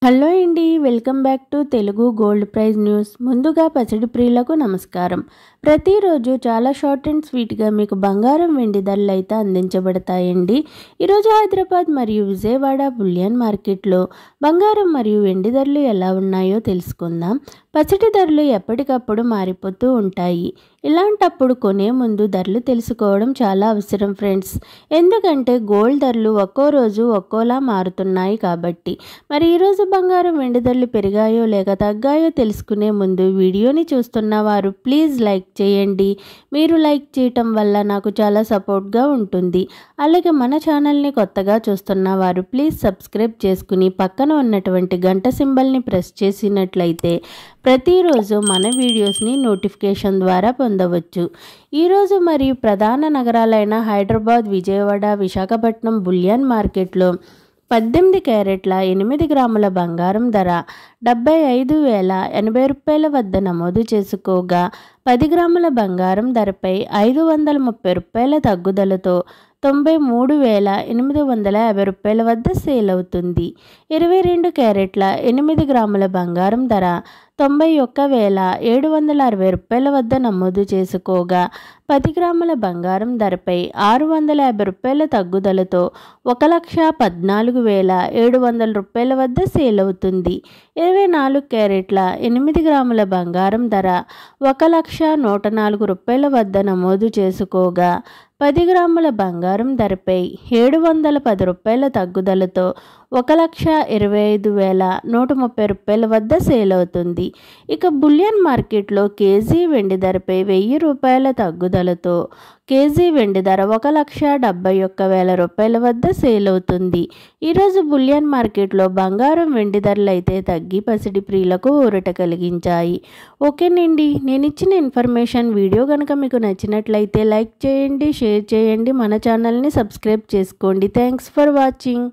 Hello అండి, welcome back to Telugu gold price news. ముందుగా పసిడి ప్రియులకు నమస్కారం. ప్రతిరోజు చాలా షార్ట్ అండ్ స్వీట్గా మీకు బంగారం వెండి ధరలు అయితే అందించబడతాయండి. ఈరోజు హైదరాబాద్ మరియు విజయవాడ బులియన్ మార్కెట్లో బంగారం మరియు వెండి ధరలు ఎలా ఉన్నాయో తెలుసుకుందాం. పసిడి ధరలు ఎప్పటికప్పుడు మారిపోతూ ఉంటాయి. ఇలాంటప్పుడు కొనే ముందు ధరలు తెలుసుకోవడం చాలా అవసరం ఫ్రెండ్స్. ఎందుకంటే గోల్డ్ ధరలు ఒక్కో రోజు ఒక్కోలా మారుతున్నాయి కాబట్టి. మరి ఈరోజు బంగారం వెండి ధరలు పెరిగాయో లేక తగ్గాయో తెలుసుకునే ముందు వీడియోని చూస్తున్న వారు ప్లీజ్ లైక్ చేయండి. మీరు లైక్ చేయటం వల్ల నాకు చాలా సపోర్ట్గా ఉంటుంది. అలాగే మన ఛానల్ని కొత్తగా చూస్తున్న వారు ప్లీజ్ సబ్స్క్రైబ్ చేసుకుని పక్కన ఉన్నటువంటి గంట సింబల్ని ప్రెస్ చేసినట్లయితే ప్రతిరోజు మన వీడియోస్ని నోటిఫికేషన్ ద్వారా పొందవచ్చు. ఈరోజు మరియు ప్రధాన నగరాలైన హైదరాబాద్, విజయవాడ, విశాఖపట్నం బులియన్ మార్కెట్లో 18 క్యారెట్ల 8 గ్రాముల బంగారం ధర 75,080 రూపాయల వద్ద నమోదు చేసుకోగా 10 గ్రాముల బంగారం ధరపై 530 రూపాయల తగ్గుదలతో 93,850 రూపాయల వద్ద సేల్ అవుతుంది. 22 క్యారెట్ల 8 గ్రాముల బంగారం ధర 91,760 రూపాయల వద్ద నమోదు చేసుకోగా 10 గ్రాముల బంగారం ధరపై 650 రూపాయల తగ్గుదలతో 1,14,700 రూపాయల వద్ద సేల్ అవుతుంది. 24 క్యారెట్ల 8 గ్రాముల బంగారం ధర 1,01,04 రూపాయల వద్ద నమోదు చేసుకోగా 10 గ్రాముల బంగారం ధరపై 710 రూపాయల తగ్గుదలతో 1,25,130 రూపాయల వద్ద సేల్ అవుతుంది. ఇక బులియన్ మార్కెట్లో కేజీ వెండి ధరపై 1000 రూపాయల తగ్గుదలతో కేజీ వెండి ధర 1,71,000 రూపాయల వద్ద సేల్ అవుతుంది. ఈరోజు బులియన్ మార్కెట్లో బంగారం వెండి ధరలు అయితే తగ్గి పసిడి ప్రియులకు ఊరట కలిగించాయి. ఓకేనండి, నేను ఇచ్చిన ఇన్ఫర్మేషన్ వీడియో కనుక మీకు నచ్చినట్లయితే లైక్ చేయండి, షేర్ చేయండి, మన ఛానల్ని సబ్స్క్రైబ్ చేసుకోండి. Thanks for watching.